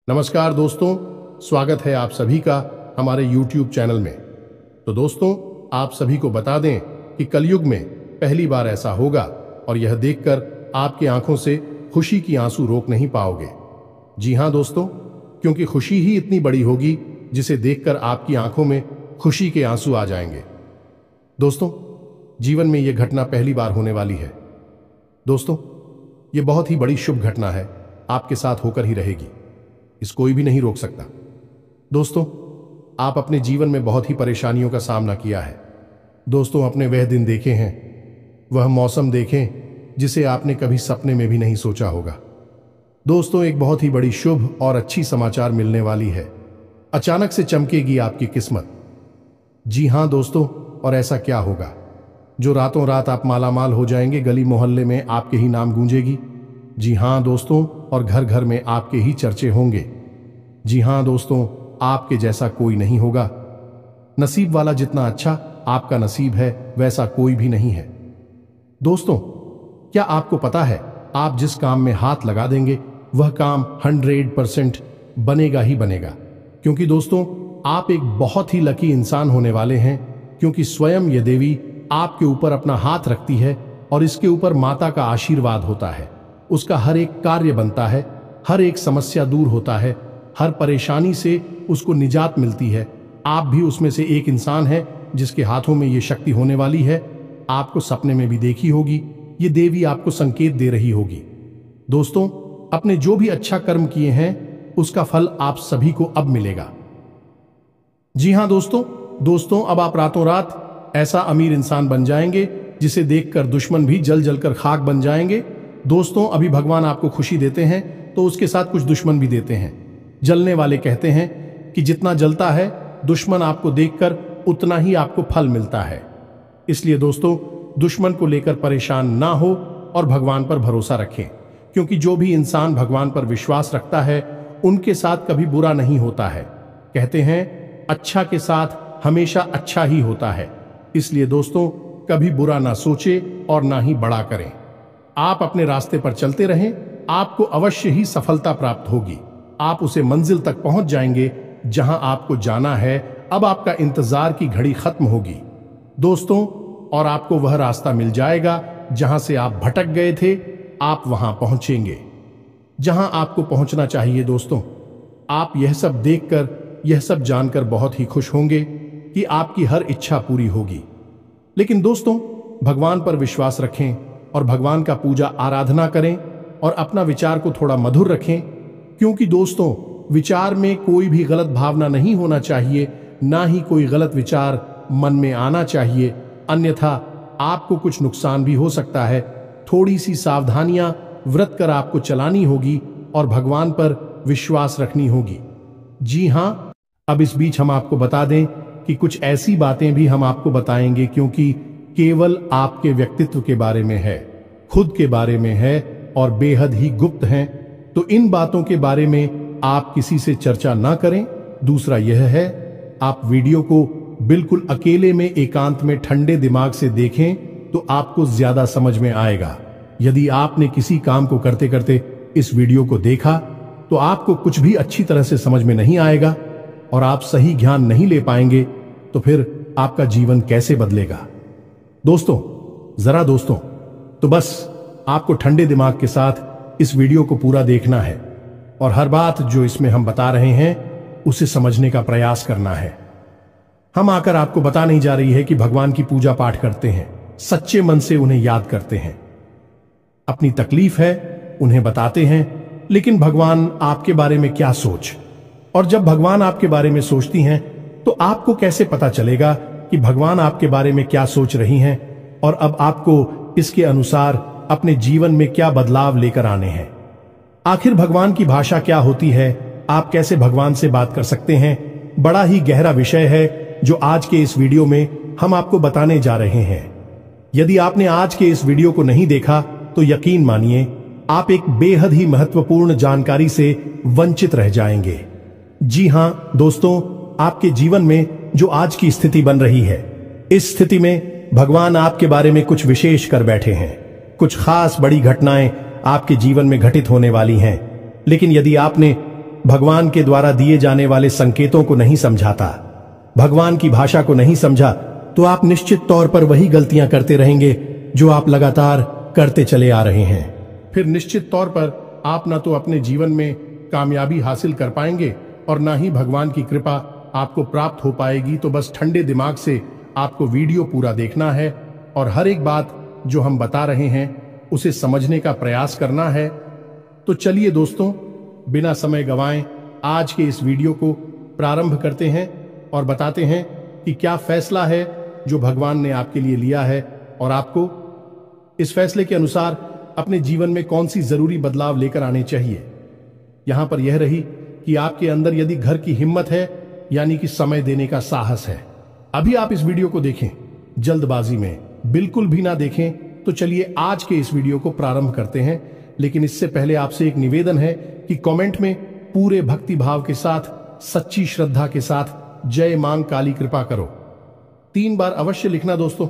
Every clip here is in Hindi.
नमस्कार दोस्तों, स्वागत है आप सभी का हमारे YouTube चैनल में। तो दोस्तों, आप सभी को बता दें कि कलयुग में पहली बार ऐसा होगा और यह देखकर आपकी आंखों से खुशी की आंसू रोक नहीं पाओगे। जी हां दोस्तों, क्योंकि खुशी ही इतनी बड़ी होगी जिसे देखकर आपकी आंखों में खुशी के आंसू आ जाएंगे। दोस्तों, जीवन में यह घटना पहली बार होने वाली है। दोस्तों, यह बहुत ही बड़ी शुभ घटना है, आपके साथ होकर ही रहेगी, इस कोई भी नहीं रोक सकता। दोस्तों, आप अपने जीवन में बहुत ही परेशानियों का सामना किया है। दोस्तों, अपने वह दिन देखे हैं, वह मौसम देखें जिसे आपने कभी सपने में भी नहीं सोचा होगा। दोस्तों, एक बहुत ही बड़ी शुभ और अच्छी समाचार मिलने वाली है। अचानक से चमकेगी आपकी किस्मत। जी हां दोस्तों, और ऐसा क्या होगा जो रातों रात आप मालामाल हो जाएंगे, गली मोहल्ले में आपके ही नाम गूंजेगी। जी हां दोस्तों, और घर घर में आपके ही चर्चे होंगे। जी हां दोस्तों, आपके जैसा कोई नहीं होगा। नसीब वाला जितना अच्छा आपका नसीब है, वैसा कोई भी नहीं है। दोस्तों, क्या आपको पता है, आप जिस काम में हाथ लगा देंगे वह काम 100% बनेगा ही बनेगा। क्योंकि दोस्तों, आप एक बहुत ही लकी इंसान होने वाले हैं, क्योंकि स्वयं ये देवी आपके ऊपर अपना हाथ रखती है और इसके ऊपर माता का आशीर्वाद होता है। उसका हर एक कार्य बनता है, हर एक समस्या दूर होता है, हर परेशानी से उसको निजात मिलती है। आप भी उसमें से एक इंसान हैं जिसके हाथों में ये शक्ति होने वाली है। आपको सपने में भी देखी होगी, ये देवी आपको संकेत दे रही होगी। दोस्तों, अपने जो भी अच्छा कर्म किए हैं उसका फल आप सभी को अब मिलेगा। जी हां दोस्तों, अब आप रातों रात ऐसा अमीर इंसान बन जाएंगे जिसे देखकर दुश्मन भी जल जल कर खाक बन जाएंगे। दोस्तों, अभी भगवान आपको खुशी देते हैं तो उसके साथ कुछ दुश्मन भी देते हैं। जलने वाले कहते हैं कि जितना जलता है दुश्मन आपको देखकर उतना ही आपको फल मिलता है। इसलिए दोस्तों, दुश्मन को लेकर परेशान ना हो और भगवान पर भरोसा रखें, क्योंकि जो भी इंसान भगवान पर विश्वास रखता है उनके साथ कभी बुरा नहीं होता है। कहते हैं अच्छा के साथ हमेशा अच्छा ही होता है। इसलिए दोस्तों, कभी बुरा ना सोचे और ना ही बड़ा करें। आप अपने रास्ते पर चलते रहें, आपको अवश्य ही सफलता प्राप्त होगी। आप उसे मंजिल तक पहुंच जाएंगे जहां आपको जाना है। अब आपका इंतजार की घड़ी खत्म होगी दोस्तों, और आपको वह रास्ता मिल जाएगा जहां से आप भटक गए थे। आप वहां पहुंचेंगे जहां आपको पहुंचना चाहिए। दोस्तों, आप यह सब देखकर, यह सब जानकर बहुत ही खुश होंगे कि आपकी हर इच्छा पूरी होगी। लेकिन दोस्तों, भगवान पर विश्वास रखें और भगवान का पूजा आराधना करें और अपना विचार को थोड़ा मधुर रखें, क्योंकि दोस्तों, विचार में कोई भी गलत भावना नहीं होना चाहिए, ना ही कोई गलत विचार मन में आना चाहिए, अन्यथा आपको कुछ नुकसान भी हो सकता है। थोड़ी सी सावधानियां व्रत कर आपको चलानी होगी और भगवान पर विश्वास रखनी होगी। जी हां, अब इस बीच हम आपको बता दें कि कुछ ऐसी बातें भी हम आपको बताएंगे क्योंकि केवल आपके व्यक्तित्व के बारे में है, खुद के बारे में है और बेहद ही गुप्त हैं। तो इन बातों के बारे में आप किसी से चर्चा ना करें। दूसरा यह है, आप वीडियो को बिल्कुल अकेले में एकांत में ठंडे दिमाग से देखें तो आपको ज्यादा समझ में आएगा। यदि आपने किसी काम को करते करते इस वीडियो को देखा तो आपको कुछ भी अच्छी तरह से समझ में नहीं आएगा और आप सही ज्ञान नहीं ले पाएंगे, तो फिर आपका जीवन कैसे बदलेगा। दोस्तों, तो बस आपको ठंडे दिमाग के साथ इस वीडियो को पूरा देखना है और हर बात जो इसमें हम बता रहे हैं उसे समझने का प्रयास करना है। हम आकर आपको बता नहीं जा रही है कि भगवान की पूजा पाठ करते हैं, सच्चे मन से उन्हें याद करते हैं। अपनी तकलीफ है उन्हें बताते हैं, लेकिन भगवान आपके बारे में क्या सोच, और जब भगवान आपके बारे में सोचती हैं तो आपको कैसे पता चलेगा कि भगवान आपके बारे में क्या सोच रही हैं और अब आपको इसके अनुसार अपने जीवन में क्या बदलाव लेकर आने हैं। आखिर भगवान की भाषा क्या होती है, आप कैसे भगवान से बात कर सकते हैं, बड़ा ही गहरा विषय है जो आज के इस वीडियो में हम आपको बताने जा रहे हैं। यदि आपने आज के इस वीडियो को नहीं देखा तो यकीन मानिए आप एक बेहद ही महत्वपूर्ण जानकारी से वंचित रह जाएंगे। जी हां दोस्तों, आपके जीवन में जो आज की स्थिति बन रही है, इस स्थिति में भगवान आपके बारे में कुछ विशेष कर बैठे हैं। कुछ खास बड़ी घटनाएं आपके जीवन में घटित होने वाली हैं। लेकिन यदि आपने भगवान के द्वारा दिए जाने वाले संकेतों को नहीं समझाता, भगवान की भाषा को नहीं समझा, तो आप निश्चित तौर पर वही गलतियां करते रहेंगे जो आप लगातार करते चले आ रहे हैं। फिर निश्चित तौर पर आप ना तो अपने जीवन में कामयाबी हासिल कर पाएंगे और ना ही भगवान की कृपा आपको प्राप्त हो पाएगी। तो बस ठंडे दिमाग से आपको वीडियो पूरा देखना है और हर एक बात जो हम बता रहे हैं उसे समझने का प्रयास करना है। तो चलिए दोस्तों, बिना समय गंवाएं आज के इस वीडियो को प्रारंभ करते हैं और बताते हैं कि क्या फैसला है जो भगवान ने आपके लिए लिया है और आपको इस फैसले के अनुसार अपने जीवन में कौन सी जरूरी बदलाव लेकर आने चाहिए। यहां पर यह रही कि आपके अंदर यदि घर की हिम्मत है, यानी कि समय देने का साहस है। अभी आप इस वीडियो को देखें, जल्दबाजी में बिल्कुल भी ना देखें। तो चलिए आज के इस वीडियो को प्रारंभ करते हैं, लेकिन इससे पहले आपसे एक निवेदन है कि कमेंट में पूरे भक्ति भाव के साथ, सच्ची श्रद्धा के साथ जय मां काली कृपा करो 3 बार अवश्य लिखना दोस्तों,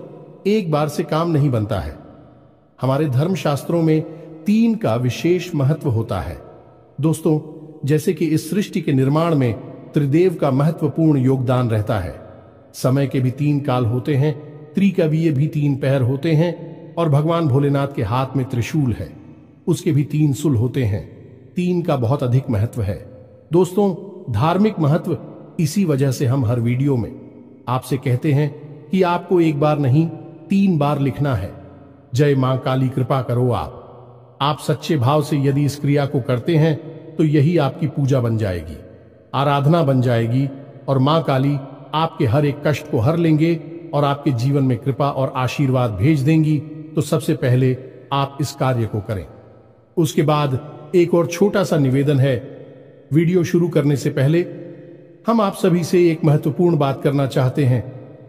एक बार से काम नहीं बनता है। हमारे धर्म शास्त्रों में 3 का विशेष महत्व होता है दोस्तों। जैसे कि इस सृष्टि के निर्माण में त्रिदेव का महत्वपूर्ण योगदान रहता है। समय के भी 3 काल होते हैं, त्रिकवीय भी 3 पहर होते हैं और भगवान भोलेनाथ के हाथ में त्रिशूल है, उसके भी 3 सुल होते हैं। 3 का बहुत अधिक महत्व है दोस्तों। धार्मिक महत्व इसी वजह से हम हर वीडियो में आपसे कहते हैं कि आपको एक बार नहीं 3 बार लिखना है, जय मां काली कृपा करो। आप सच्चे भाव से यदि इस क्रिया को करते हैं तो यही आपकी पूजा बन जाएगी, आराधना बन जाएगी और मां काली आपके हर एक कष्ट को हर लेंगे और आपके जीवन में कृपा और आशीर्वाद भेज देंगी। तो सबसे पहले आप इस कार्य को करें। उसके बाद एक और छोटा सा निवेदन है, वीडियो शुरू करने से पहले हम आप सभी से एक महत्वपूर्ण बात करना चाहते हैं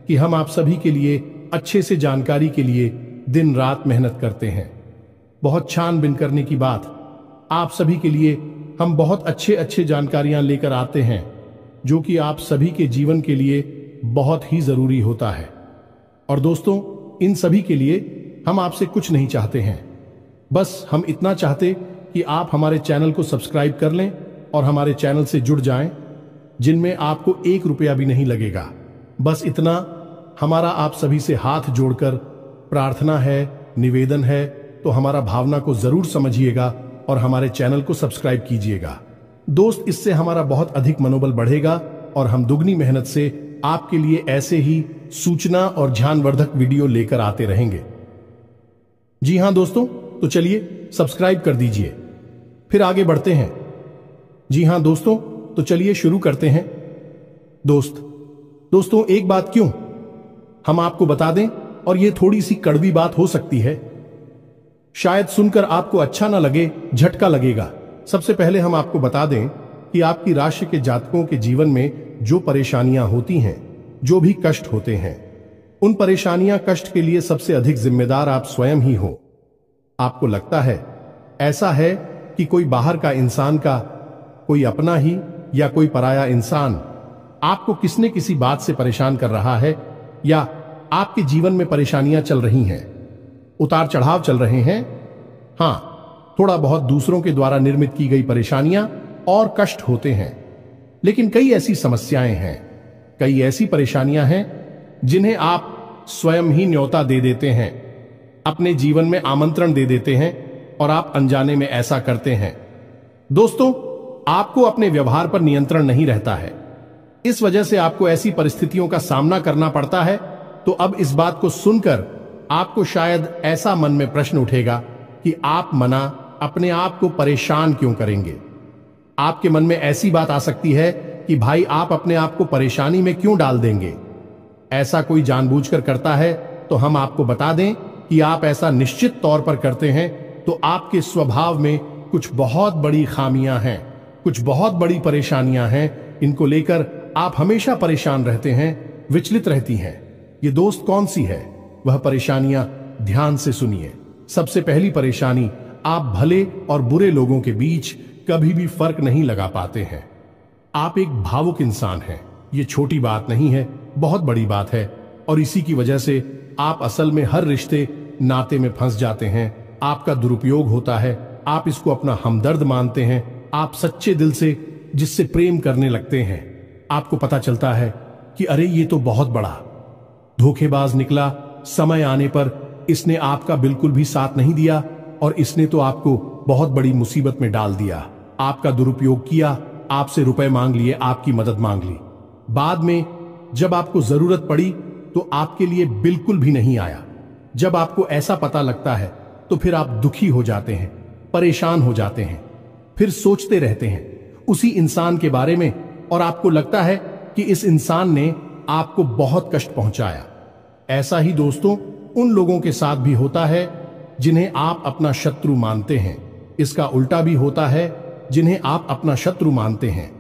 कि हम आप सभी के लिए अच्छे से जानकारी के लिए दिन रात मेहनत करते हैं। बहुत छानबीन करने की बात, आप सभी के लिए हम बहुत अच्छे जानकारियां लेकर आते हैं जो कि आप सभी के जीवन के लिए बहुत ही जरूरी होता है। और दोस्तों, इन सभी के लिए हम आपसे कुछ नहीं चाहते हैं, बस हम इतना चाहते कि आप हमारे चैनल को सब्सक्राइब कर लें और हमारे चैनल से जुड़ जाएं, जिनमें आपको 1 रुपया भी नहीं लगेगा। बस इतना हमारा आप सभी से हाथ जोड़कर प्रार्थना है, निवेदन है। तो हमारा भावना को जरूर समझिएगा और हमारे चैनल को सब्सक्राइब कीजिएगा दोस्त। इससे हमारा बहुत अधिक मनोबल बढ़ेगा और हम दुगनी मेहनत से आपके लिए ऐसे ही सूचना और ज्ञानवर्धक वीडियो लेकर आते रहेंगे। जी हां दोस्तों, तो चलिए सब्सक्राइब कर दीजिए, फिर आगे बढ़ते हैं। जी हां दोस्तों, तो चलिए शुरू करते हैं। दोस्तों एक बात क्यों हम आपको बता दें, और यह थोड़ी सी कड़वी बात हो सकती है, शायद सुनकर आपको अच्छा ना लगे, झटका लगेगा। सबसे पहले हम आपको बता दें कि आपकी राशि के जातकों के जीवन में जो परेशानियां होती हैं, जो भी कष्ट होते हैं, उन परेशानियां कष्ट के लिए सबसे अधिक जिम्मेदार आप स्वयं ही हो। आपको लगता है ऐसा है कि कोई बाहर का इंसान का, कोई अपना ही या कोई पराया इंसान आपको किसने किसी बात से परेशान कर रहा है, या आपके जीवन में परेशानियां चल रही हैं, उतार चढ़ाव चल रहे हैं। हां, थोड़ा बहुत दूसरों के द्वारा निर्मित की गई परेशानियां और कष्ट होते हैं, लेकिन कई ऐसी समस्याएं हैं, कई ऐसी परेशानियां हैं जिन्हें आप स्वयं ही न्योता दे देते हैं, अपने जीवन में आमंत्रण दे देते हैं और आप अनजाने में ऐसा करते हैं। दोस्तों, आपको अपने व्यवहार पर नियंत्रण नहीं रहता है, इस वजह से आपको ऐसी परिस्थितियों का सामना करना पड़ता है। तो अब इस बात को सुनकर आपको शायद ऐसा मन में प्रश्न उठेगा कि आप मना अपने आप को परेशान क्यों करेंगे। आपके मन में ऐसी बात आ सकती है कि भाई आप अपने आप को परेशानी में क्यों डाल देंगे। ऐसा कोई जानबूझकर करता है तो हम आपको बता दें कि आप ऐसा निश्चित तौर पर करते हैं, तो आपके स्वभाव में कुछ बहुत बड़ी खामियां हैं, कुछ बहुत बड़ी परेशानियां हैं। इनको लेकर आप हमेशा परेशान रहते हैं, विचलित रहती हैं। ये दोस्त कौन सी है वह परेशानियां, ध्यान से सुनिए। सबसे पहली परेशानी, आप भले और बुरे लोगों के बीच कभी भी फर्क नहीं लगा पाते हैं। आप एक भावुक इंसान हैं, ये छोटी बात नहीं है, बहुत बड़ी बात है। और इसी की वजह से आप असल में हर रिश्ते नाते में फंस जाते हैं। आपका दुरुपयोग होता है, आप इसको अपना हमदर्द मानते हैं, आप सच्चे दिल से जिससे प्रेम करने लगते हैं, आपको पता चलता है कि अरे ये तो बहुत बड़ा धोखेबाज निकला। समय आने पर इसने आपका बिल्कुल भी साथ नहीं दिया और इसने तो आपको बहुत बड़ी मुसीबत में डाल दिया। आपका दुरुपयोग किया, आपसे रुपए मांग लिए, आपकी मदद मांग ली। बाद में जब आपको जरूरत पड़ी तो आपके लिए बिल्कुल भी नहीं आया। जब आपको ऐसा पता लगता है तो फिर आप दुखी हो जाते हैं, परेशान हो जाते हैं, फिर सोचते रहते हैं उसी इंसान के बारे में और आपको लगता है कि इस इंसान ने आपको बहुत कष्ट पहुंचाया। ऐसा ही दोस्तों उन लोगों के साथ भी होता है जिन्हें आप अपना शत्रु मानते हैं। इसका उल्टा भी होता है, जिन्हें आप अपना शत्रु मानते हैं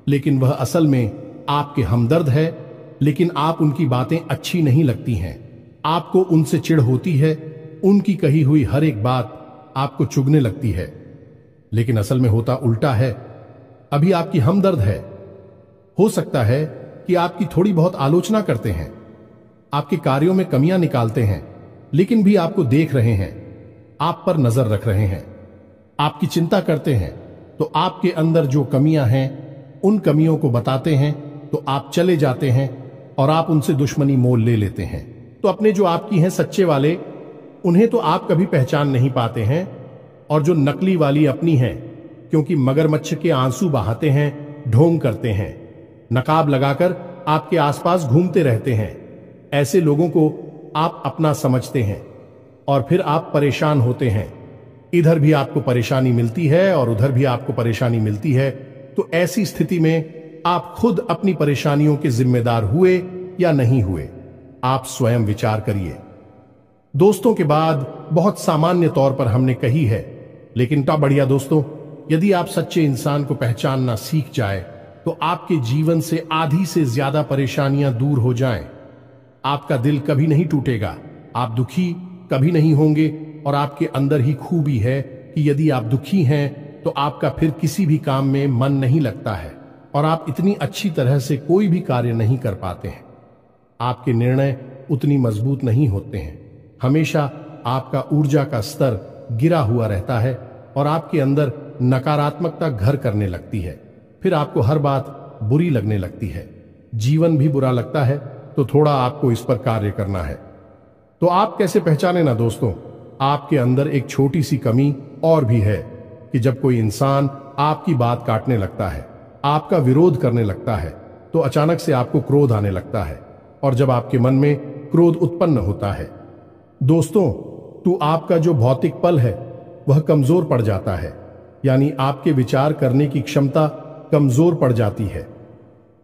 लेकिन वह असल में आपके हमदर्द है, लेकिन आप उनकी बातें अच्छी नहीं लगती हैं, आपको उनसे चिढ़ होती है, उनकी कही हुई हर एक बात आपको चुभने लगती है। लेकिन असल में होता उल्टा है। अभी आपकी हमदर्द है, हो सकता है कि आपकी थोड़ी बहुत आलोचना करते हैं, आपके कार्यों में कमियां निकालते हैं, लेकिन भी आपको देख रहे हैं, आप पर नजर रख रहे हैं, आपकी चिंता करते हैं, तो आपके अंदर जो कमियां हैं उन कमियों को बताते हैं तो आप चले जाते हैं और आप उनसे दुश्मनी मोल ले लेते हैं। तो अपने जो आपकी हैं सच्चे वाले, उन्हें तो आप कभी पहचान नहीं पाते हैं, और जो नकली वाली अपनी हैं, क्योंकि मगरमच्छ के आंसू बहाते हैं, ढोंग करते हैं, नकाब लगाकर आपके आसपास घूमते रहते हैं, ऐसे लोगों को आप अपना समझते हैं और फिर आप परेशान होते हैं। इधर भी आपको परेशानी मिलती है और उधर भी आपको परेशानी मिलती है। तो ऐसी स्थिति में आप खुद अपनी परेशानियों के जिम्मेदार हुए या नहीं हुए, आप स्वयं विचार करिए। दोस्तों के बाद बहुत सामान्य तौर पर हमने कही है, लेकिन क्या बढ़िया दोस्तों, यदि आप सच्चे इंसान को पहचानना सीख जाए तो आपके जीवन से आधी से ज्यादा परेशानियां दूर हो जाएं। आपका दिल कभी नहीं टूटेगा, आप दुखी कभी नहीं होंगे, और आपके अंदर ही खूबी है कि यदि आप दुखी हैं तो आपका फिर किसी भी काम में मन नहीं लगता है और आप इतनी अच्छी तरह से कोई भी कार्य नहीं कर पाते हैं। आपके निर्णय उतनी मजबूत नहीं होते हैं, हमेशा आपका ऊर्जा का स्तर गिरा हुआ रहता है और आपके अंदर नकारात्मकता घर करने लगती है। फिर आपको हर बात बुरी लगने लगती है, जीवन भी बुरा लगता है। तो थोड़ा आपको इस पर कार्य करना है। तो आप कैसे पहचाने ना दोस्तों, आपके अंदर एक छोटी सी कमी और भी है कि जब कोई इंसान आपकी बात काटने लगता है, आपका विरोध करने लगता है, तो अचानक से आपको क्रोध आने लगता है, और जब आपके मन में क्रोध उत्पन्न होता है दोस्तों, तो आपका जो भौतिक पल है वह कमजोर पड़ जाता है, यानी आपके विचार करने की क्षमता कमजोर पड़ जाती है।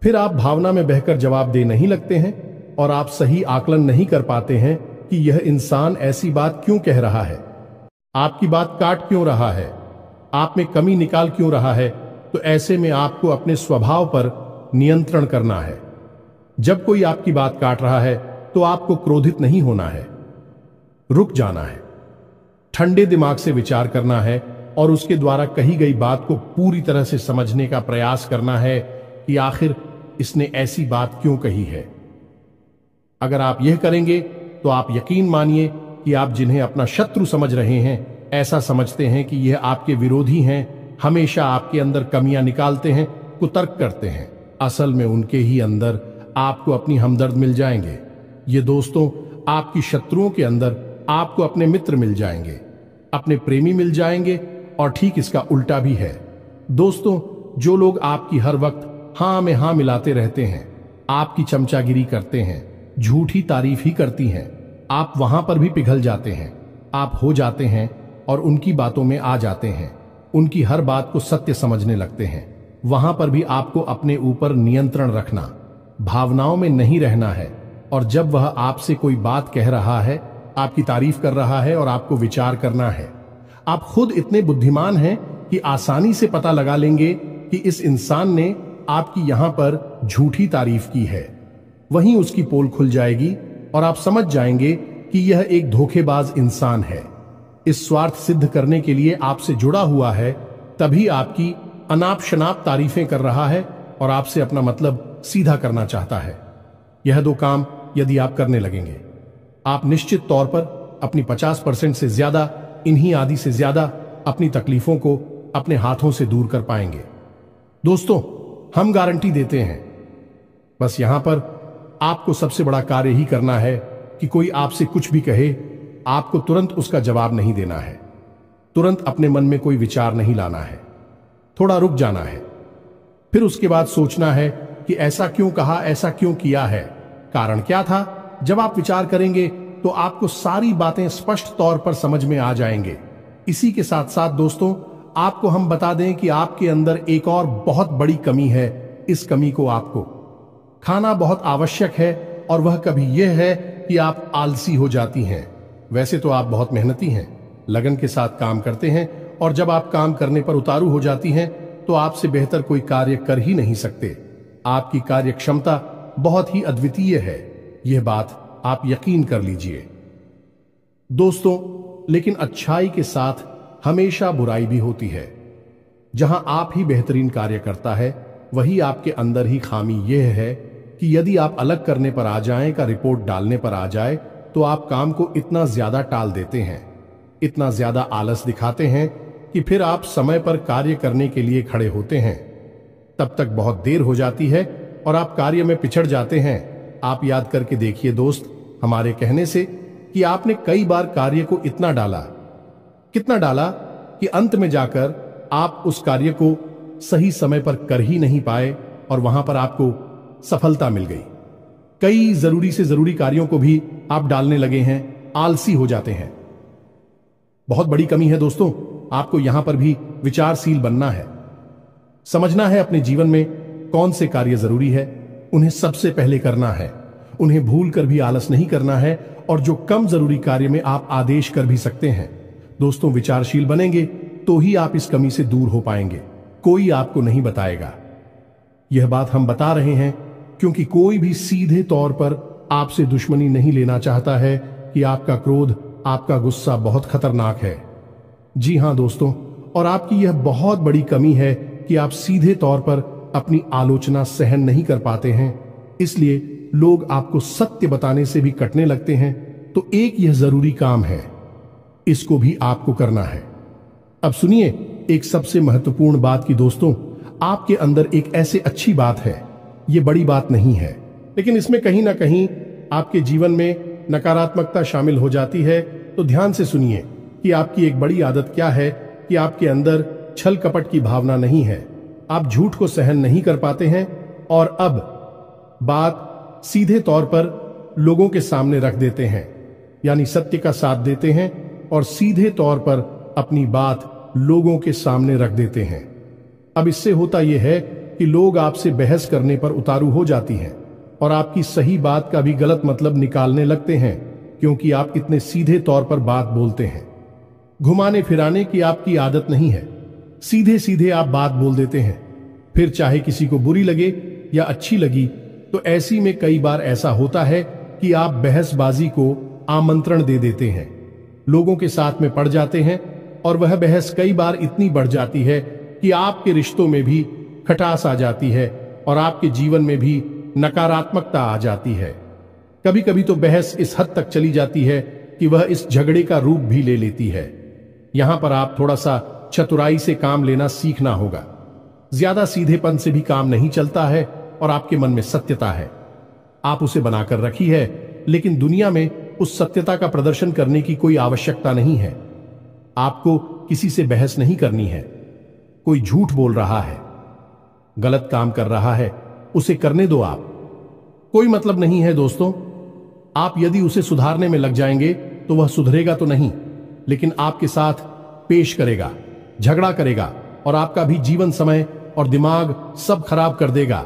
फिर आप भावना में बहकर जवाब दे नहीं लगते हैं और आप सही आकलन नहीं कर पाते हैं कि यह इंसान ऐसी बात क्यों कह रहा है, आपकी बात काट क्यों रहा है, आप में कमी निकाल क्यों रहा है। तो ऐसे में आपको अपने स्वभाव पर नियंत्रण करना है। जब कोई आपकी बात काट रहा है तो आपको क्रोधित नहीं होना है, रुक जाना है, ठंडे दिमाग से विचार करना है और उसके द्वारा कही गई बात को पूरी तरह से समझने का प्रयास करना है कि आखिर इसने ऐसी बात क्यों कही है। अगर आप यह करेंगे तो आप यकीन मानिए कि आप जिन्हें अपना शत्रु समझ रहे हैं, ऐसा समझते हैं कि यह आपके विरोधी हैं, हमेशा आपके अंदर कमियां निकालते हैं, कुतर्क करते हैं, असल में उनके ही अंदर आपको अपनी हमदर्द मिल जाएंगे। ये दोस्तों, आपकी शत्रुओं के अंदर आपको अपने मित्र मिल जाएंगे, अपने प्रेमी मिल जाएंगे, और ठीक इसका उल्टा भी है। दोस्तों, जो लोग आपकी हर वक्त हां में हां मिलाते रहते हैं, आपकी चमचागिरी करते हैं, झूठी तारीफ ही करती हैं, आप वहां पर भी पिघल जाते हैं, आप हो जाते हैं और उनकी बातों में आ जाते हैं, उनकी हर बात को सत्य समझने लगते हैं। वहां पर भी आपको अपने ऊपर नियंत्रण रखना, भावनाओं में नहीं रहना है। और जब वह आपसे कोई बात कह रहा है, आपकी तारीफ कर रहा है और आपको विचार करना है, आप खुद इतने बुद्धिमान हैं कि आसानी से पता लगा लेंगे कि इस इंसान ने आपकी यहां पर झूठी तारीफ की है। वहीं उसकी पोल खुल जाएगी और आप समझ जाएंगे कि यह एक धोखेबाज इंसान है, इस स्वार्थ सिद्ध करने के लिए आपसे जुड़ा हुआ है, तभी आपकी अनाप शनाप तारीफें कर रहा है और आपसे अपना मतलब सीधा करना चाहता है। यह दो काम यदि आप करने लगेंगे, आप निश्चित तौर पर अपनी 50% से ज्यादा, इन्हीं आदि से ज्यादा अपनी तकलीफों को अपने हाथों से दूर कर पाएंगे। दोस्तों, हम गारंटी देते हैं, बस यहां पर आपको सबसे बड़ा कार्य ही करना है कि कोई आपसे कुछ भी कहे, आपको तुरंत उसका जवाब नहीं देना है, तुरंत अपने मन में कोई विचार नहीं लाना है, थोड़ा रुक जाना है, फिर उसके बाद सोचना है कि ऐसा क्यों कहा, ऐसा क्यों किया है, कारण क्या था। जब आप विचार करेंगे तो आपको सारी बातें स्पष्ट तौर पर समझ में आ जाएंगे। इसी के साथ साथ दोस्तों, आपको हम बता दें कि आपके अंदर एक और बहुत बड़ी कमी है। इस कमी को आपको खाना बहुत आवश्यक है, और वह कभी यह है कि आप आलसी हो जाती हैं। वैसे तो आप बहुत मेहनती हैं, लगन के साथ काम करते हैं, और जब आप काम करने पर उतारू हो जाती हैं तो आपसे बेहतर कोई कार्य कर ही नहीं सकते। आपकी कार्य क्षमता बहुत ही अद्वितीय है, यह बात आप यकीन कर लीजिए दोस्तों। लेकिन अच्छाई के साथ हमेशा बुराई भी होती है। जहां आप ही बेहतरीन कार्य करता है, वही आपके अंदर ही खामी यह है कि यदि आप अलग करने पर आ जाएं, का रिपोर्ट डालने पर आ जाए, तो आप काम को इतना ज्यादा टाल देते हैं, इतना ज्यादा आलस दिखाते हैं कि फिर आप समय पर कार्य करने के लिए खड़े होते हैं, तब तक बहुत देर हो जाती है और आप कार्य में पिछड़ जाते हैं। आप याद करके देखिए दोस्त, हमारे कहने से कि आपने कई बार कार्य को इतना डाला, कितना डाला कि अंत में जाकर आप उस कार्य को सही समय पर कर ही नहीं पाए, और वहां पर आपको सफलता मिल गई। कई जरूरी से जरूरी कार्यों को भी आप डालने लगे हैं, आलसी हो जाते हैं। बहुत बड़ी कमी है दोस्तों। आपको यहां पर भी विचारशील बनना है, समझना है अपने जीवन में कौन से कार्य जरूरी है, उन्हें सबसे पहले करना है, उन्हें भूल कर भी आलस नहीं करना है, और जो कम जरूरी कार्य में आप आदेश कर भी सकते हैं। दोस्तों, विचारशील बनेंगे तो ही आप इस कमी से दूर हो पाएंगे, कोई आपको नहीं बताएगा। यह बात हम बता रहे हैं क्योंकि कोई भी सीधे तौर पर आपसे दुश्मनी नहीं लेना चाहता है कि आपका क्रोध, आपका गुस्सा बहुत खतरनाक है। जी हां दोस्तों, और आपकी यह बहुत बड़ी कमी है कि आप सीधे तौर पर अपनी आलोचना सहन नहीं कर पाते हैं, इसलिए लोग आपको सत्य बताने से भी कटने लगते हैं। तो एक यह जरूरी काम है, इसको भी आपको करना है। अब सुनिए एक सबसे महत्वपूर्ण बात की दोस्तों, आपके अंदर एक ऐसे अच्छी बात है, यह बड़ी बात नहीं है, लेकिन इसमें कहीं ना कहीं आपके जीवन में नकारात्मकता शामिल हो जाती है। तो ध्यान से सुनिए कि आपकी एक बड़ी आदत क्या है कि आपके अंदर छल कपट की भावना नहीं है, आप झूठ को सहन नहीं कर पाते हैं, और अब बात सीधे तौर पर लोगों के सामने रख देते हैं, यानी सत्य का साथ देते हैं और सीधे तौर पर अपनी बात लोगों के सामने रख देते हैं। अब इससे होता यह है कि लोग आपसे बहस करने पर उतारू हो जाती हैं और आपकी सही बात का भी गलत मतलब निकालने लगते हैं, क्योंकि आप इतने सीधे तौर पर बात बोलते हैं। घुमाने फिराने की आपकी आदत नहीं है, सीधे सीधे आप बात बोल देते हैं, फिर चाहे किसी को बुरी लगे या अच्छी लगी। तो ऐसी में कई बार ऐसा होता है कि आप बहसबाजी को आमंत्रण दे देते हैं, लोगों के साथ में पड़ जाते हैं, और वह बहस कई बार इतनी बढ़ जाती है कि आपके रिश्तों में भी खटास आ जाती है और आपके जीवन में भी नकारात्मकता आ जाती है। कभी कभी तो बहस इस हद तक चली जाती है कि वह इस झगड़े का रूप भी ले लेती है। यहां पर आप थोड़ा सा चतुराई से काम लेना सीखना होगा। ज्यादा सीधेपन से भी काम नहीं चलता है, और आपके मन में सत्यता है, आप उसे बनाकर रखी है, लेकिन दुनिया में उस सत्यता का प्रदर्शन करने की कोई आवश्यकता नहीं है। आपको किसी से बहस नहीं करनी है। कोई झूठ बोल रहा है, गलत काम कर रहा है, उसे करने दो आप, कोई मतलब नहीं है दोस्तों। आप यदि उसे सुधारने में लग जाएंगे तो वह सुधरेगा तो नहीं, लेकिन आपके साथ पेश करेगा, झगड़ा करेगा, और आपका भी जीवन समय और दिमाग सब खराब कर देगा।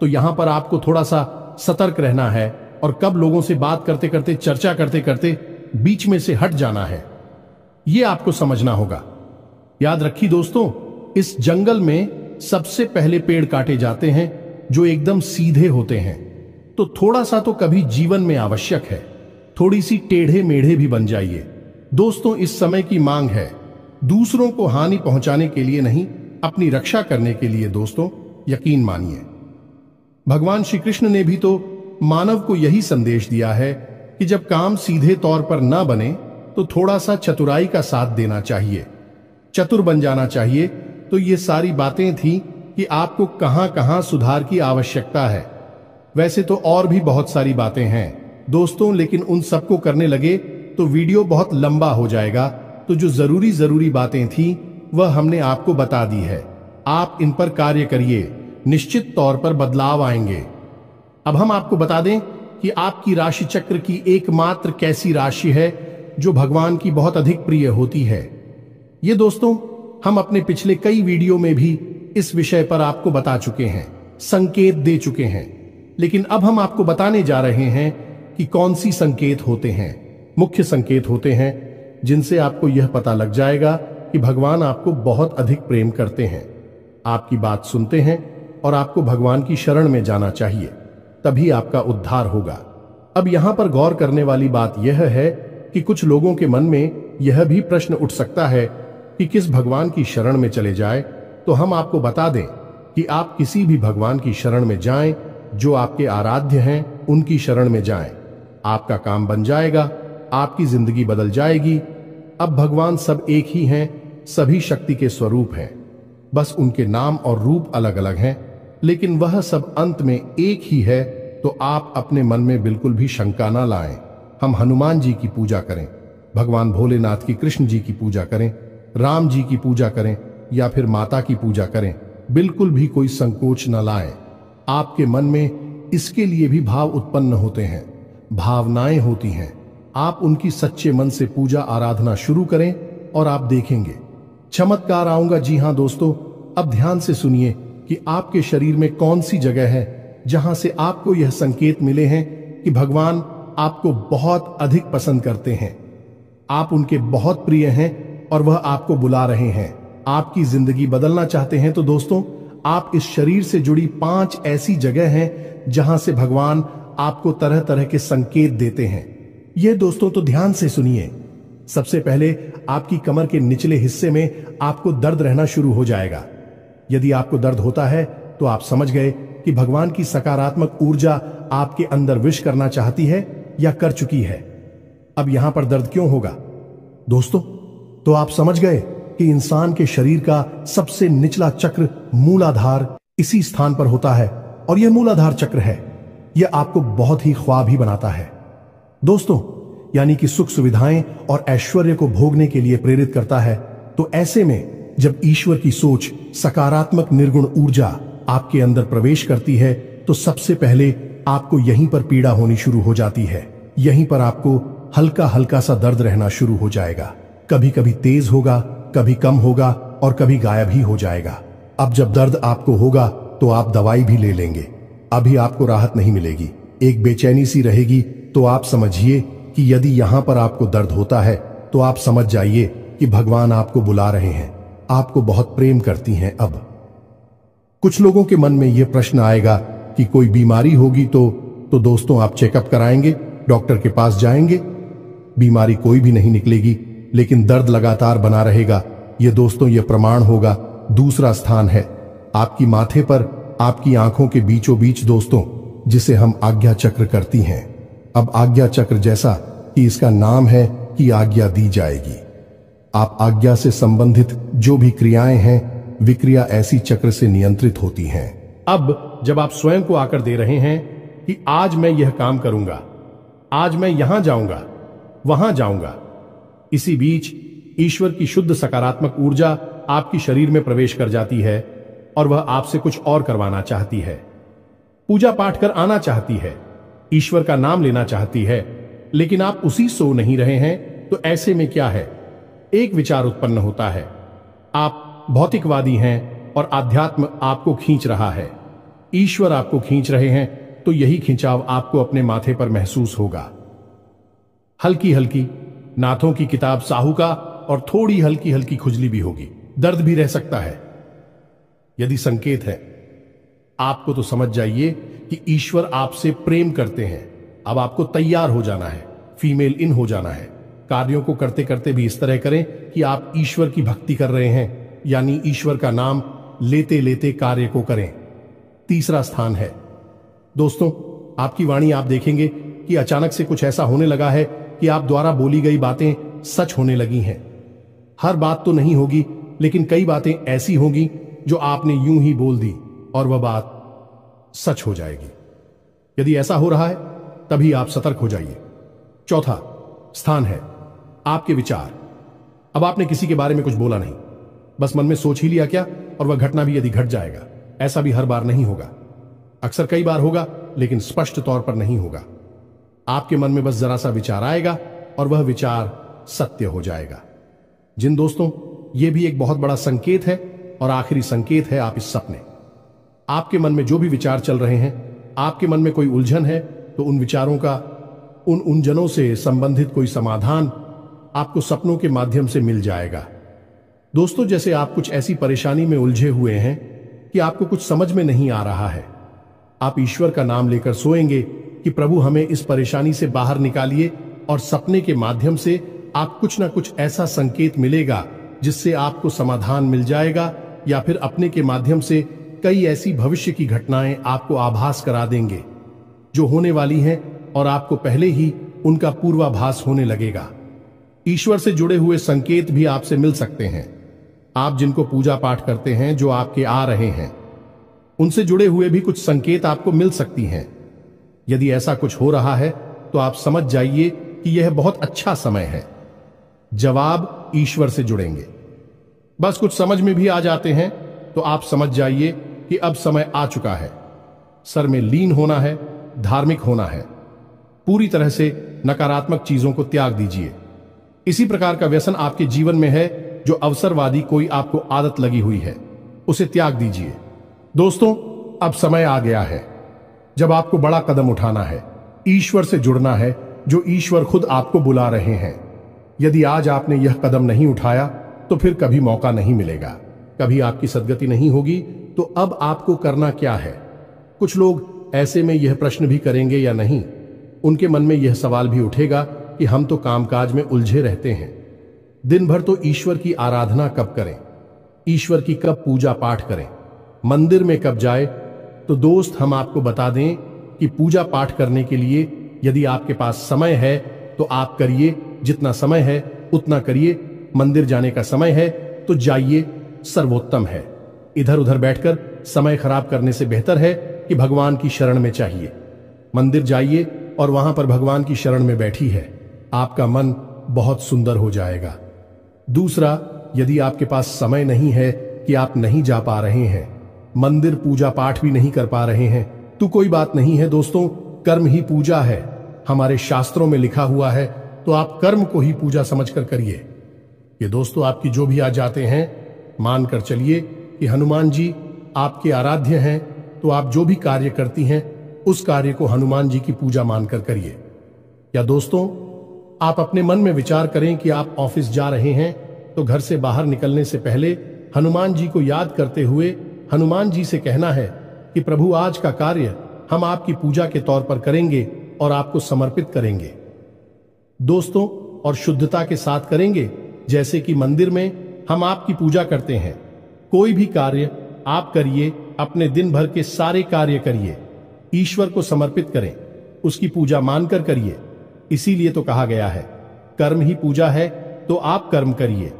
तो यहां पर आपको थोड़ा सा सतर्क रहना है, और कब लोगों से बात करते करते, चर्चा करते करते बीच में से हट जाना है, यह आपको समझना होगा। याद रखिए दोस्तों, इस जंगल में सबसे पहले पेड़ काटे जाते हैं जो एकदम सीधे होते हैं। तो थोड़ा सा तो कभी जीवन में आवश्यक है, थोड़ी सी टेढ़े मेढ़े भी बन जाइए दोस्तों। इस समय की मांग है, दूसरों को हानि पहुंचाने के लिए नहीं, अपनी रक्षा करने के लिए दोस्तों, यकीन मानिए। भगवान श्री कृष्ण ने भी तो मानव को यही संदेश दिया है कि जब काम सीधे तौर पर ना बने तो थोड़ा सा चतुराई का साथ देना चाहिए, चतुर बन जाना चाहिए। तो ये सारी बातें थी कि आपको कहां कहां सुधार की आवश्यकता है। वैसे तो और भी बहुत सारी बातें हैं दोस्तों, लेकिन उन सबको करने लगे तो वीडियो बहुत लंबा हो जाएगा। तो जो जरूरी बातें थी वह हमने आपको बता दी है। आप इन पर कार्य करिए, निश्चित तौर पर बदलाव आएंगे। अब हम आपको बता दें कि आपकी राशि चक्र की एकमात्र कैसी राशि है जो भगवान की बहुत अधिक प्रिय होती है। ये दोस्तों हम अपने पिछले कई वीडियो में भी इस विषय पर आपको बता चुके हैं, संकेत दे चुके हैं, लेकिन अब हम आपको बताने जा रहे हैं कि कौन सी संकेत होते हैं। मुख्य संकेत होते हैं जिनसे आपको यह पता लग जाएगा कि भगवान आपको बहुत अधिक प्रेम करते हैं, आपकी बात सुनते हैं और आपको भगवान की शरण में जाना चाहिए, तभी आपका उद्धार होगा। अब यहां पर गौर करने वाली बात यह है कि कुछ लोगों के मन में यह भी प्रश्न उठ सकता है कि किस भगवान की शरण में चले जाए। तो हम आपको बता दें कि आप किसी भी भगवान की शरण में जाएं, जो आपके आराध्य हैं उनकी शरण में जाएं। आपका काम बन जाएगा, आपकी जिंदगी बदल जाएगी। अब भगवान सब एक ही हैं, सभी शक्ति के स्वरूप हैं, बस उनके नाम और रूप अलग अलग हैं, लेकिन वह सब अंत में एक ही है। तो आप अपने मन में बिल्कुल भी शंका ना लाएं। हम हनुमान जी की पूजा करें, भगवान भोलेनाथ की, कृष्ण जी की पूजा करें, राम जी की पूजा करें या फिर माता की पूजा करें, बिल्कुल भी कोई संकोच न लाएं। आपके मन में इसके लिए भी भाव उत्पन्न होते हैं, भावनाएं होती हैं। आप उनकी सच्चे मन से पूजा आराधना शुरू करें और आप देखेंगे चमत्कार आऊंगा। जी हां दोस्तों, अब ध्यान से सुनिए कि आपके शरीर में कौन सी जगह है जहां से आपको यह संकेत मिले हैं कि भगवान आपको बहुत अधिक पसंद करते हैं, आप उनके बहुत प्रिय हैं और वह आपको बुला रहे हैं। आपकी जिंदगी बदलना चाहते हैं तो दोस्तों, आप इस शरीर से जुड़ी 5 ऐसी जगह हैं जहां से भगवान आपको तरह तरह के संकेत देते हैं। ये दोस्तों तो ध्यान से सुनिए। सबसे पहले आपकी कमर के निचले हिस्से में आपको दर्द रहना शुरू हो जाएगा। यदि आपको दर्द होता है तो आप समझ गए कि भगवान की सकारात्मक ऊर्जा आपके अंदर विश करना चाहती है या कर चुकी है। अब यहां पर दर्द क्यों होगा दोस्तों? तो आप समझ गए कि इंसान के शरीर का सबसे निचला चक्र मूलाधार इसी स्थान पर होता है, और यह मूलाधार चक्र है, यह आपको बहुत ही ख्वाब ही बनाता है दोस्तों, यानी कि सुख सुविधाएं और ऐश्वर्य को भोगने के लिए प्रेरित करता है। तो ऐसे में जब ईश्वर की सोच, सकारात्मक निर्गुण ऊर्जा आपके अंदर प्रवेश करती है तो सबसे पहले आपको यहीं पर पीड़ा होनी शुरू हो जाती है। यहीं पर आपको हल्का हल्का सा दर्द रहना शुरू हो जाएगा। कभी कभी तेज होगा, कभी कम होगा और कभी गायब ही हो जाएगा। अब जब दर्द आपको होगा तो आप दवाई भी ले लेंगे, अभी आपको राहत नहीं मिलेगी, एक बेचैनी सी रहेगी। तो आप समझिए कि यदि यहां पर आपको दर्द होता है तो आप समझ जाइए कि भगवान आपको बुला रहे हैं, आपको बहुत प्रेम करती हैं। अब कुछ लोगों के मन में यह प्रश्न आएगा कि कोई बीमारी होगी तो दोस्तों आप चेकअप कराएंगे, डॉक्टर के पास जाएंगे, बीमारी कोई भी नहीं निकलेगी, लेकिन दर्द लगातार बना रहेगा। यह दोस्तों यह प्रमाण होगा। दूसरा स्थान है आपकी माथे पर, आपकी आंखों के बीचों बीच दोस्तों, जिसे हम आज्ञा चक्र करती हैं। अब आज्ञा चक्र जैसा कि इसका नाम है कि आज्ञा दी जाएगी। आप आज्ञा से संबंधित जो भी क्रियाएं हैं, विक्रिया ऐसी चक्र से नियंत्रित होती हैं। अब जब आप स्वयं को आकर दे रहे हैं कि आज मैं यह काम करूंगा, आज मैं यहां जाऊंगा, वहां जाऊंगा, इसी बीच ईश्वर की शुद्ध सकारात्मक ऊर्जा आपकी शरीर में प्रवेश कर जाती है और वह आपसे कुछ और करवाना चाहती है, पूजा पाठ कर आना चाहती है, ईश्वर का नाम लेना चाहती है, लेकिन आप उसी सो नहीं रहे हैं। तो ऐसे में क्या है, एक विचार उत्पन्न होता है, आप भौतिकवादी हैं और आध्यात्म आपको खींच रहा है, ईश्वर आपको खींच रहे हैं, तो यही खिंचाव आपको अपने माथे पर महसूस होगा। हल्की हल्की नाथों की किताब साहू का और थोड़ी हल्की हल्की खुजली भी होगी, दर्द भी रह सकता है। यदि संकेत है आपको तो समझ जाइए कि ईश्वर आपसे प्रेम करते हैं। अब आपको तैयार हो जाना है, फीमेल इन हो जाना है। कार्यों को करते करते भी इस तरह करें कि आप ईश्वर की भक्ति कर रहे हैं, यानी ईश्वर का नाम लेते लेते कार्य को करें। तीसरा स्थान है दोस्तों आपकी वाणी। आप देखेंगे कि अचानक से कुछ ऐसा होने लगा है कि आप द्वारा बोली गई बातें सच होने लगी हैं। हर बात तो नहीं होगी, लेकिन कई बातें ऐसी होंगी जो आपने यूं ही बोल दी और वह बात सच हो जाएगी। यदि ऐसा हो रहा है तभी आप सतर्क हो जाइए। चौथा स्थान है आपके विचार। अब आपने किसी के बारे में कुछ बोला नहीं, बस मन में सोच ही लिया क्या, और वह घटना भी यदि घट जाएगा। ऐसा भी हर बार नहीं होगा, अक्सर कई बार होगा, लेकिन स्पष्ट तौर पर नहीं होगा। आपके मन में बस जरा सा विचार आएगा और वह विचार सत्य हो जाएगा। जिन दोस्तों, यह भी एक बहुत बड़ा संकेत है और आखिरी संकेत है आप इस सपने। आपके मन में जो भी विचार चल रहे हैं, आपके मन में कोई उलझन है, तो उन विचारों का, उन उलझनों से संबंधित कोई समाधान आपको सपनों के माध्यम से मिल जाएगा। दोस्तों, जैसे आप कुछ ऐसी परेशानी में उलझे हुए हैं कि आपको कुछ समझ में नहीं आ रहा है, आप ईश्वर का नाम लेकर सोएंगे कि प्रभु हमें इस परेशानी से बाहर निकालिए, और सपने के माध्यम से आप कुछ ना कुछ ऐसा संकेत मिलेगा जिससे आपको समाधान मिल जाएगा, या फिर अपने के माध्यम से कई ऐसी भविष्य की घटनाएं आपको आभास करा देंगे जो होने वाली हैं, और आपको पहले ही उनका पूर्वाभास होने लगेगा। ईश्वर से जुड़े हुए संकेत भी आपसे मिल सकते हैं। आप जिनको पूजा पाठ करते हैं, जो आपके आ रहे हैं, उनसे जुड़े हुए भी कुछ संकेत आपको मिल सकती हैं। यदि ऐसा कुछ हो रहा है तो आप समझ जाइए कि यह बहुत अच्छा समय है। जवाब ईश्वर से जुड़ेंगे। बस कुछ समझ में भी आ जाते हैं तो आप समझ जाइए कि अब समय आ चुका है। सर में लीन होना है, धार्मिक होना है। पूरी तरह से नकारात्मक चीजों को त्याग दीजिए। इसी प्रकार का व्यसन आपके जीवन में है जो अवसरवादी कोई आपको आदत लगी हुई है, उसे त्याग दीजिए। दोस्तों, अब समय आ गया है जब आपको बड़ा कदम उठाना है, ईश्वर से जुड़ना है, जो ईश्वर खुद आपको बुला रहे हैं। यदि आज आपने यह कदम नहीं उठाया तो फिर कभी मौका नहीं मिलेगा, कभी आपकी सद्गति नहीं होगी। तो अब आपको करना क्या है? कुछ लोग ऐसे में यह प्रश्न भी करेंगे या नहीं, उनके मन में यह सवाल भी उठेगा कि हम तो कामकाज में उलझे रहते हैं, दिन भर तो ईश्वर की आराधना कब करें, ईश्वर की कब पूजा पाठ करें, मंदिर में कब जाए। तो दोस्त, हम आपको बता दें कि पूजा पाठ करने के लिए यदि आपके पास समय है तो आप करिए, जितना समय है उतना करिए। मंदिर जाने का समय है तो जाइए, सर्वोत्तम है। इधर उधर बैठकर समय खराब करने से बेहतर है कि भगवान की शरण में चाहिए। मंदिर जाइए और वहां पर भगवान की शरण में बैठी है, आपका मन बहुत सुंदर हो जाएगा। दूसरा, यदि आपके पास समय नहीं है कि आप नहीं जा पा रहे हैं, मंदिर पूजा पाठ भी नहीं कर पा रहे हैं, तो कोई बात नहीं है दोस्तों, कर्म ही पूजा है। हमारे शास्त्रों में लिखा हुआ है, तो आप कर्म को ही पूजा समझकर करिए। ये दोस्तों, आपकी जो भी आ जाते हैं, मानकर चलिए कि हनुमान जी आपके आराध्य हैं, तो आप जो भी कार्य करती हैं उस कार्य को हनुमान जी की पूजा मानकर करिए। या दोस्तों, आप अपने मन में विचार करें कि आप ऑफिस जा रहे हैं, तो घर से बाहर निकलने से पहले हनुमान जी को याद करते हुए हनुमान जी से कहना है कि प्रभु, आज का कार्य हम आपकी पूजा के तौर पर करेंगे और आपको समर्पित करेंगे दोस्तों, और शुद्धता के साथ करेंगे, जैसे कि मंदिर में हम आपकी पूजा करते हैं। कोई भी कार्य आप करिए, अपने दिन भर के सारे कार्य करिए, ईश्वर को समर्पित करें, उसकी पूजा मानकर करिए। इसीलिए तो कहा गया है, कर्म ही पूजा है, तो आप कर्म करिए।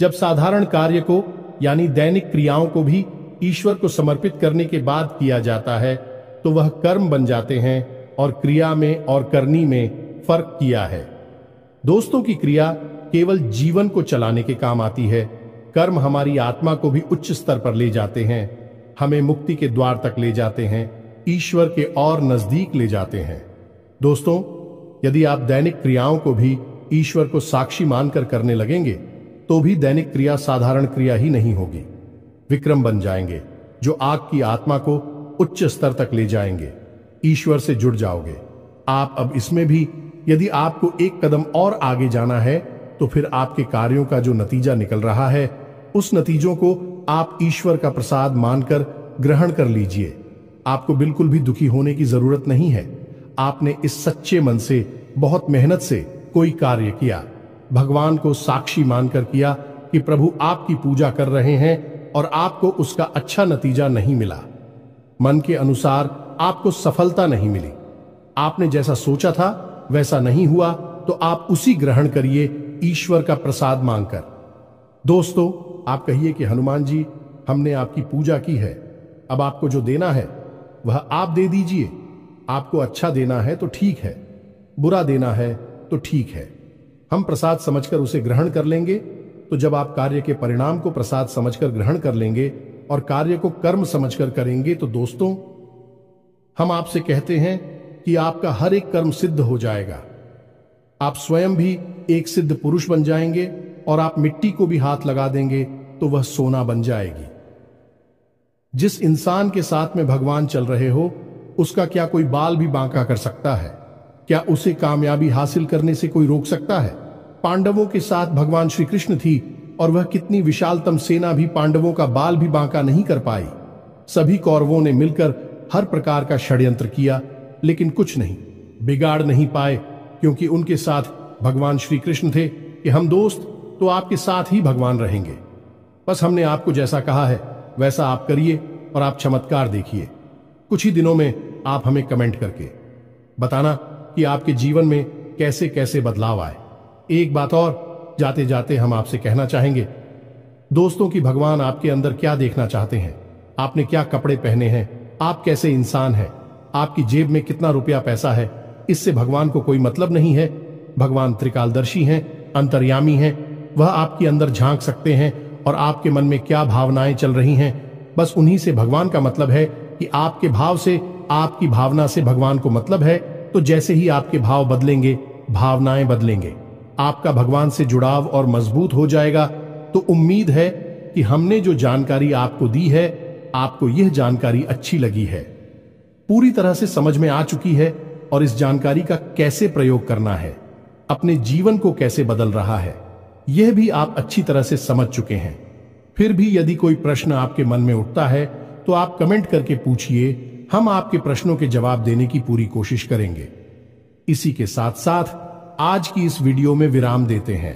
जब साधारण कार्य को यानी दैनिक क्रियाओं को भी ईश्वर को समर्पित करने के बाद किया जाता है, तो वह कर्म बन जाते हैं, और क्रिया में और करनी में फर्क किया है। दोस्तों, की क्रिया केवल जीवन को चलाने के काम आती है, कर्म हमारी आत्मा को भी उच्च स्तर पर ले जाते हैं, हमें मुक्ति के द्वार तक ले जाते हैं, ईश्वर के और नजदीक ले जाते हैं। दोस्तों, यदि आप दैनिक क्रियाओं को भी ईश्वर को साक्षी मानकर करने लगेंगे, तो भी दैनिक क्रिया साधारण क्रिया ही नहीं होगी, विक्रम बन जाएंगे, जो आग की आत्मा को उच्च स्तर तक ले जाएंगे। ईश्वर से जुड़ जाओगे आप। अब इसमें भी यदि आपको एक कदम और आगे जाना है, तो फिर आपके कार्यों का जो नतीजा निकल रहा है, उस नतीजों को आप ईश्वर का प्रसाद मानकर ग्रहण कर लीजिए। आपको बिल्कुल भी दुखी होने की जरूरत नहीं है। आपने इस सच्चे मन से, बहुत मेहनत से कोई कार्य किया, भगवान को साक्षी मानकर किया कि प्रभु आपकी पूजा कर रहे हैं, और आपको उसका अच्छा नतीजा नहीं मिला, मन के अनुसार आपको सफलता नहीं मिली, आपने जैसा सोचा था वैसा नहीं हुआ, तो आप उसी ग्रहण करिए ईश्वर का प्रसाद मांगकर। दोस्तों, आप कहिए कि हनुमान जी, हमने आपकी पूजा की है, अब आपको जो देना है वह आप दे दीजिए। आपको अच्छा देना है तो ठीक है, बुरा देना है तो ठीक है, हम प्रसाद समझकर उसे ग्रहण कर लेंगे। तो जब आप कार्य के परिणाम को प्रसाद समझकर ग्रहण कर लेंगे और कार्य को कर्म समझकर करेंगे, तो दोस्तों हम आपसे कहते हैं कि आपका हर एक कर्म सिद्ध हो जाएगा। आप स्वयं भी एक सिद्ध पुरुष बन जाएंगे और आप मिट्टी को भी हाथ लगा देंगे तो वह सोना बन जाएगी। जिस इंसान के साथ में भगवान चल रहे हो, उसका क्या कोई बाल भी बांका कर सकता है? क्या उसे कामयाबी हासिल करने से कोई रोक सकता है? पांडवों के साथ भगवान श्री कृष्ण थी और वह कितनी विशालतम सेना भी पांडवों का बाल भी बांका नहीं कर पाई। सभी कौरवों ने मिलकर हर प्रकार का षड्यंत्र किया, लेकिन कुछ नहीं बिगाड़ नहीं पाए, क्योंकि उनके साथ भगवान श्री कृष्ण थे कि हम दोस्त तो आपके साथ ही भगवान रहेंगे। बस हमने आपको जैसा कहा है वैसा आप करिए और आप चमत्कार देखिए। कुछ ही दिनों में आप हमें कमेंट करके बताना कि आपके जीवन में कैसे कैसे बदलाव आए। एक बात और जाते जाते हम आपसे कहना चाहेंगे दोस्तों कि भगवान आपके अंदर क्या देखना चाहते हैं, आपने क्या कपड़े पहने हैं, आप कैसे इंसान हैं, आपकी जेब में कितना रुपया पैसा है, इससे भगवान को कोई मतलब नहीं है। भगवान त्रिकालदर्शी हैं, अंतर्यामी हैं, वह आपके अंदर झांक सकते हैं और आपके मन में क्या भावनाएं चल रही हैं, बस उन्हीं से भगवान का मतलब है कि आपके भाव से, आपकी भावना से भगवान को मतलब है। तो जैसे ही आपके भाव बदलेंगे, भावनाएं बदलेंगे, आपका भगवान से जुड़ाव और मजबूत हो जाएगा। तो उम्मीद है कि हमने जो जानकारी आपको दी है, आपको यह जानकारी अच्छी लगी है, पूरी तरह से समझ में आ चुकी है और इस जानकारी का कैसे प्रयोग करना है, अपने जीवन को कैसे बदल रहा है, यह भी आप अच्छी तरह से समझ चुके हैं। फिर भी यदि कोई प्रश्न आपके मन में उठता है तो आप कमेंट करके पूछिए, हम आपके प्रश्नों के जवाब देने की पूरी कोशिश करेंगे। इसी के साथ साथ आज की इस वीडियो में विराम देते हैं।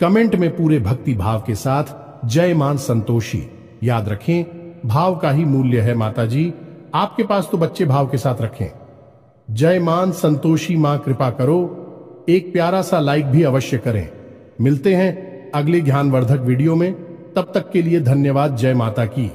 कमेंट में पूरे भक्ति भाव के साथ जय मां संतोषी याद रखें, भाव का ही मूल्य है माता जी, आपके पास तो बच्चे भाव के साथ रखें। जय मां संतोषी मां कृपा करो, एक प्यारा सा लाइक भी अवश्य करें। मिलते हैं अगले ज्ञानवर्धक वीडियो में, तब तक के लिए धन्यवाद। जय माता की।